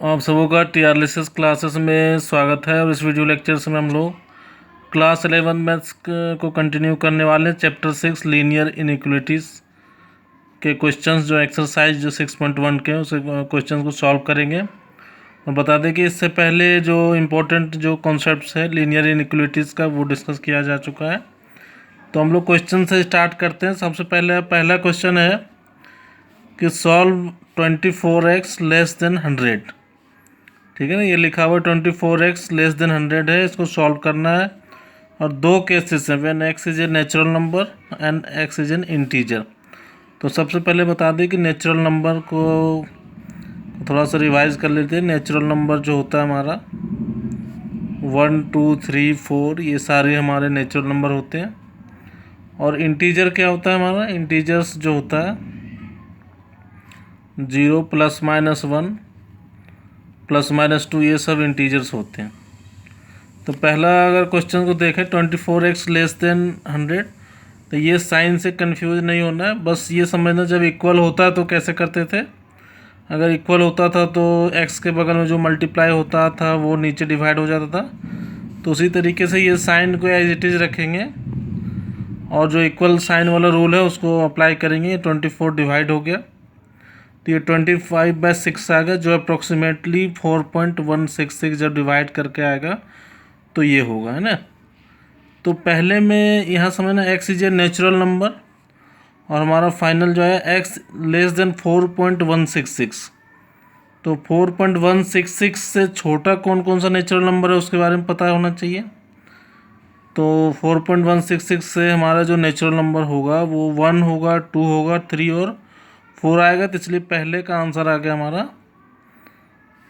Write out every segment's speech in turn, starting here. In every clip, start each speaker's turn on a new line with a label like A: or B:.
A: आप सबों का टीआरएलएसएस क्लासेस में स्वागत है। और इस वीडियो लेक्चर्स में हम लोग क्लास 11 मैथ्स को कंटिन्यू करने वाले हैं। चैप्टर 6 लीनियर इनइक्वालिटीज़ के क्वेश्चंस जो एक्सरसाइज जो 6.1 के उस क्वेश्चंस को सॉल्व करेंगे। और बता दें कि इससे पहले जो इम्पोर्टेंट जो कॉन्सेप्ट्स है लीनियर इनइक्वालिटीज़ का वो डिस्कस किया जा चुका है। तो हम लोग क्वेश्चन से स्टार्ट करते हैं। सबसे पहला क्वेश्चन है कि सॉल्व 24x लेस देन 100। ठीक है ना, ये लिखा हुआ 24x लेस देन 100 है, इसको सॉल्व करना है। और दो केसेस हैं, when x is a natural number and x is an integer. तो सबसे पहले बता दें कि नेचुरल नंबर को थोड़ा सा रिवाइज कर लेते हैं। नेचुरल नंबर जो होता है हमारा 1 2 3 4 ये सारे हमारे नेचुरल नंबर होते हैं। और इंटीजर क्या होता है हमारा, इंटीजर्स जो होता है 0 ±1 +-2 ये सब इंटीजर्स होते हैं। तो पहला अगर क्वेश्चन को देखें 24x लेस देन 100, तो ये साइन से कंफ्यूज नहीं होना है, बस ये समझना जब इक्वल होता है तो कैसे करते थे। अगर इक्वल होता था तो x के बगल में जो मल्टीप्लाई होता था वो नीचे डिवाइड हो जाता था। तो उसी तरीके से ये साइन को एज इट इज़ रखेंगे और जो इक्वल साइन वाला रूल है उसको अप्लाई करेंगे। 24 डिवाइड हो गया तो ये 25/6 आएगा, जो अप्रोक्सीमेटली 4.166 जब डिवाइड करके आएगा तो ये होगा, है ना। तो पहले में यहाँ समझना x is a natural number और हमारा फाइनल जो है x लेस देन 4.166। तो 4.166 से छोटा कौन कौन सा नेचुरल नंबर है उसके बारे में पता होना चाहिए। तो 4.166 से हमारा जो नेचुरल नंबर होगा वो 1 होगा, 2 होगा, 3 और 4 आएगा। तो इसलिए पहले का आंसर आ गया हमारा,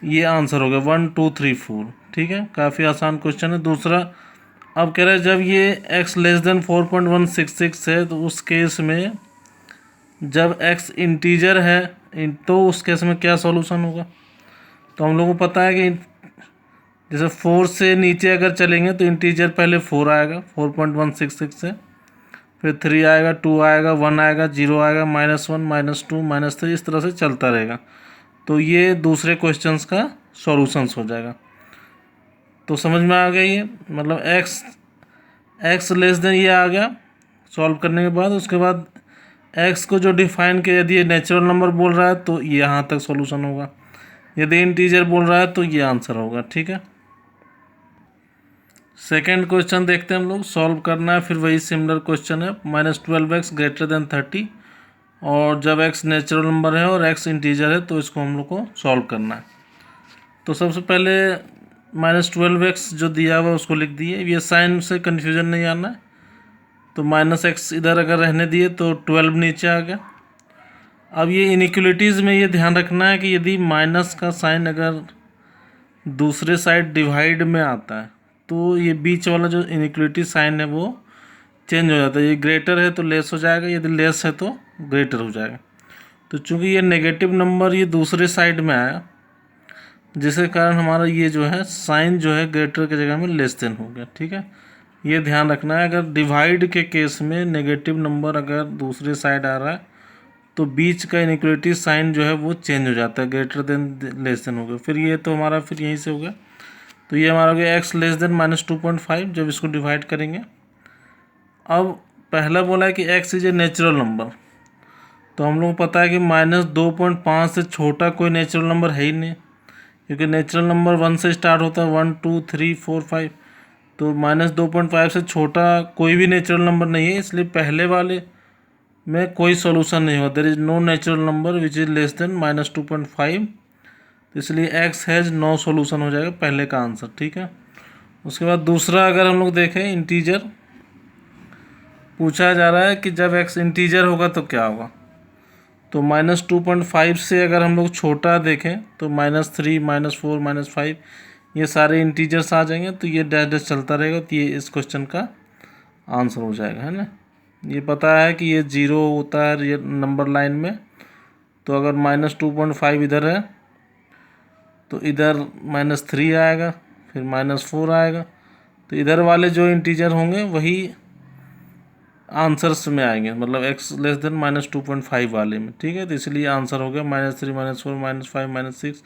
A: ये आंसर हो गया 1 2 3 4। ठीक है, काफ़ी आसान क्वेश्चन है। दूसरा अब कह रहे हैं जब ये x लेस देन 4.166 है तो उस केस में जब x इंटीजर है तो उस केस में क्या सॉल्यूशन होगा। तो हम लोगों को पता है कि जैसे 4 से नीचे अगर चलेंगे तो इंटीजर पहले 4 आएगा 4.166 से, फिर 3 आएगा, 2 आएगा, 1 आएगा, 0 आएगा, -1 -2 -3 इस तरह से चलता रहेगा। तो ये दूसरे क्वेश्चंस का सॉल्यूशंस हो जाएगा। तो समझ में आ गया ये, मतलब x लेस देन ये आ गया सॉल्व करने के बाद। उसके बाद x को जो डिफाइन किया, यदि ये नेचुरल नंबर बोल रहा है तो ये यहाँ तक सॉल्यूशन होगा, यदि इंटीजर बोल रहा है तो ये आंसर होगा। ठीक है, सेकेंड क्वेश्चन देखते हैं हम लोग, सॉल्व करना है। फिर वही सिमिलर क्वेश्चन है, -12x ग्रेटर देन 30 और जब x नेचुरल नंबर है और x इंटीजर है तो इसको हम लोग को सॉल्व करना है। तो सबसे पहले -12x जो दिया हुआ उसको लिख दिए, ये साइन से कन्फ्यूजन नहीं आना है। तो -x इधर अगर रहने दिए तो 12 नीचे आ गया। अब ये इनइक्वलिटीज़ में ये ध्यान रखना है कि यदि माइनस का साइन अगर दूसरे साइड डिवाइड में आता है तो ये बीच वाला जो इनइक्वलिटी साइन है वो चेंज हो जाता है। ये ग्रेटर है तो लेस हो जाएगा, यदि लेस है तो ग्रेटर हो जाएगा। तो चूंकि ये नेगेटिव नंबर ये दूसरे साइड में आया, जिसके कारण हमारा ये जो है साइन जो है ग्रेटर की जगह में लेस देन हो गया। ठीक है, ये ध्यान रखना है। अगर डिवाइड के केस में नेगेटिव नंबर अगर दूसरे साइड आ रहा है तो बीच का इनइक्वलिटी साइन जो है वो चेंज हो जाता है, ग्रेटर देन लेस देन हो गया। फिर ये तो हमारा फिर यहीं से हो गया। तो ये हमारा हो गया x लेस देन -2.5 जब इसको डिवाइड करेंगे। अब पहला बोला है कि x is a natural number, तो हम लोग को पता है कि -2.5 से छोटा कोई नेचुरल नंबर है ही नहीं, क्योंकि नेचुरल नंबर 1 से स्टार्ट होता है, 1 2 3 4 5। तो -2.5 से छोटा कोई भी नेचुरल नंबर नहीं है, इसलिए पहले वाले में कोई सॉल्यूशन नहीं होगा। There is no natural number which is less than -2.5। तो इसलिए x हैज़ नो सॉल्यूशन हो जाएगा पहले का आंसर। ठीक है, उसके बाद दूसरा अगर हम लोग देखें, इंटीजर पूछा जा रहा है कि जब x इंटीजर होगा तो क्या होगा। तो -2.5 से अगर हम लोग छोटा देखें तो -3 -4 -5 ये सारे इंटीजर्स आ जाएंगे। तो ये डैश डैश चलता रहेगा, तो ये इस क्वेश्चन का आंसर हो जाएगा, है ना। ये पता है कि ये 0 होता है ये नंबर लाइन में, तो अगर -2.5 इधर है तो इधर -3 आएगा, फिर -4 आएगा। तो इधर वाले जो इंटीजर होंगे वही आंसर्स में आएंगे, मतलब x लेस देन -2.5 वाले में। ठीक है, तो इसलिए आंसर हो गया -3 -4 -5 -6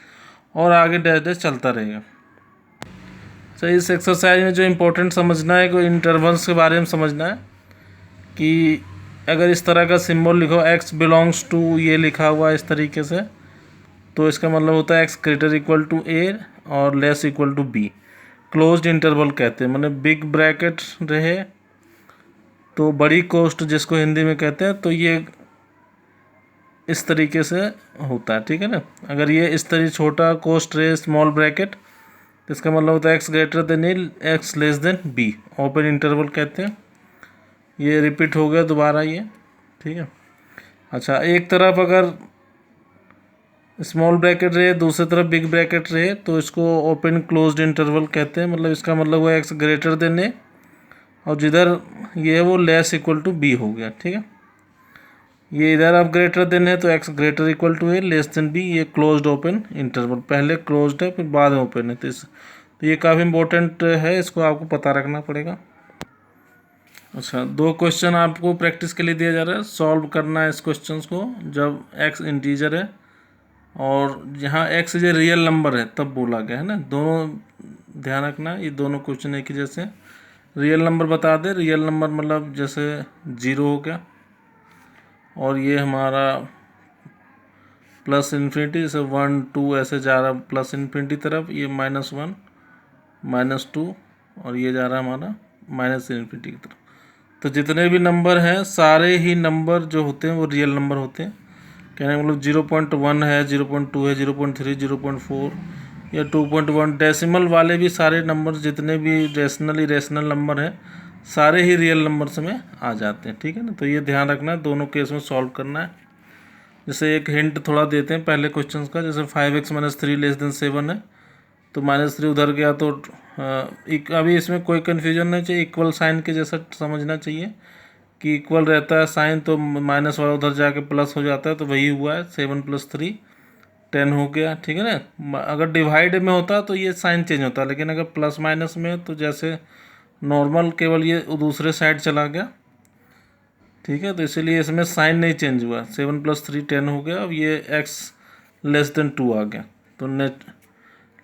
A: और आगे डैश डैश चलता रहेगा। तो इस एक्सरसाइज में जो इम्पोर्टेंट समझना है, कोई इंटरवल्स के बारे में समझना है कि अगर इस तरह का सिंबल लिखो x बिलोंग्स टू, ये लिखा हुआ है इस तरीके से, तो इसका मतलब होता है x greater equal to a और less equal to b। Closed interval कहते हैं, मतलब बिग ब्रैकेट रहे तो बड़ी कोस्ट जिसको हिंदी में कहते हैं, तो ये इस तरीके से होता है, ठीक है ना। अगर ये इस तरीके छोटा कोस्ट रहे स्मॉल ब्रैकेट, तो इसका मतलब होता है x greater than a, x less than b, open interval कहते हैं। ये रिपीट हो गया दोबारा ये, ठीक है। अच्छा, एक तरफ अगर स्मॉल ब्रैकेट रहे, दूसरी तरफ बिग ब्रैकेट रहे, तो इसको ओपन क्लोज्ड इंटरवल कहते हैं। मतलब इसका मतलब हुआ x ग्रेटर देन a, और जिधर ये है वो लेस इक्वल टू b हो गया, ठीक है। ये इधर अब ग्रेटर देन है तो x greater equal to a, less than b, ये क्लोज्ड ओपन इंटरवल, पहले क्लोज्ड है फिर बाद में ओपन है। तो ये काफ़ी इंपॉर्टेंट है, इसको आपको पता रखना पड़ेगा। अच्छा, 2 क्वेश्चन आपको प्रैक्टिस के लिए दिया जा रहा है, सॉल्व करना है इस क्वेश्चन को जब x इंटीजर है और यहाँ x जो रियल नंबर है तब बोला गया है ना। दोनों ध्यान रखना, ये दोनों क्वेश्चन एक ही जैसे। रियल नंबर बता दे, रियल नंबर मतलब जैसे 0 हो गया, और ये हमारा प्लस इन्फिनिटी, जैसे 1 2 ऐसे जा रहा प्लस इन्फिनिटी तरफ, ये -1 -2, और ये जा रहा हमारा माइनस इन्फिनिटी की तरफ। तो जितने भी नंबर हैं सारे ही नंबर जो होते हैं वो रियल नंबर होते हैं। कहने का मतलब 0.1 है, 0.2 है, 0.3, 0.4 या 2.1, डेसिमल वाले भी सारे नंबर जितने भी रेशनल इरेशनल नंबर हैं सारे ही रियल नंबर्स में आ जाते हैं, ठीक है ना। तो ये ध्यान रखना है, दोनों केस में सॉल्व करना है। जैसे एक हिंट थोड़ा देते हैं पहले क्वेश्चन का, जैसे 5x - 3 लेस देन 7 है, तो -3 उधर गया तो अभी इसमें कोई कन्फ्यूजन नहीं चाहिए, इक्वल साइन के जैसा समझना चाहिए कि इक्वल रहता है साइन, तो माइनस वाला उधर जाके प्लस हो जाता है, तो वही हुआ है। 7 + 3 10 हो गया, ठीक है ना। अगर डिवाइड में होता तो ये साइन चेंज होता, लेकिन अगर प्लस माइनस में तो जैसे नॉर्मल केवल ये दूसरे साइड चला गया, ठीक है। तो इसीलिए इसमें साइन नहीं चेंज हुआ। 7 + 3 10 हो गया। अब ये x लेस देन 2 आ गया, तो नेट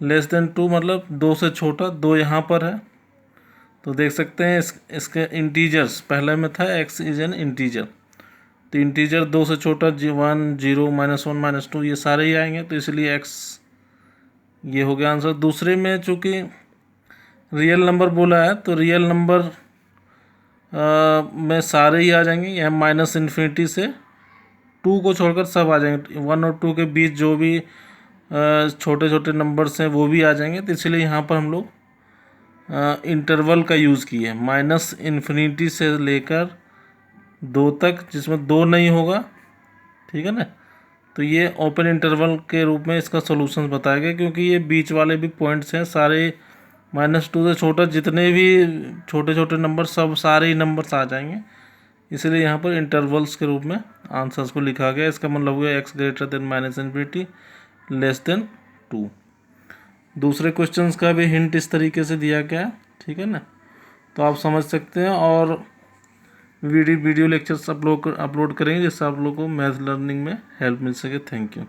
A: लेस देन 2 मतलब 2 से छोटा, 2 यहाँ पर है, तो देख सकते हैं इसके इंटीजर्स पहले में था x इज एन इंटीजर, तो इंटीजर 2 से छोटा 1 0 -1 -2 ये सारे ही आएंगे, तो इसलिए x ये हो गया आंसर। दूसरे में चूँकि रियल नंबर बोला है तो रियल नंबर में सारे ही आ जाएंगे, यहाँ माइनस इन्फिनिटी से 2 को छोड़कर सब आ जाएंगे। 1 और 2 के बीच जो भी छोटे छोटे नंबर्स हैं वो भी आ जाएंगे, तो इसलिए यहाँ पर हम लोग इंटरवल का यूज़ किए, माइनस इन्फिनिटी से लेकर 2 तक, जिसमें 2 नहीं होगा, ठीक है ना। तो ये ओपन इंटरवल के रूप में इसका सॉल्यूशन बताया गया, क्योंकि ये बीच वाले भी पॉइंट्स हैं सारे -2 से छोटा, जितने भी छोटे छोटे नंबर सब सारे ही नंबर्स आ जाएंगे, इसलिए यहाँ पर इंटरवल्स के रूप में आंसर्स को लिखा गया। इसका मतलब हुआ x greater than minus infinity less than 2। दूसरे क्वेश्चंस का भी हिंट इस तरीके से दिया गया है, ठीक है ना, तो आप समझ सकते हैं। और वीडियो लेक्चर्स अपलोड करेंगे जिससे आप लोगों को मैथ लर्निंग में हेल्प मिल सके। Thank you.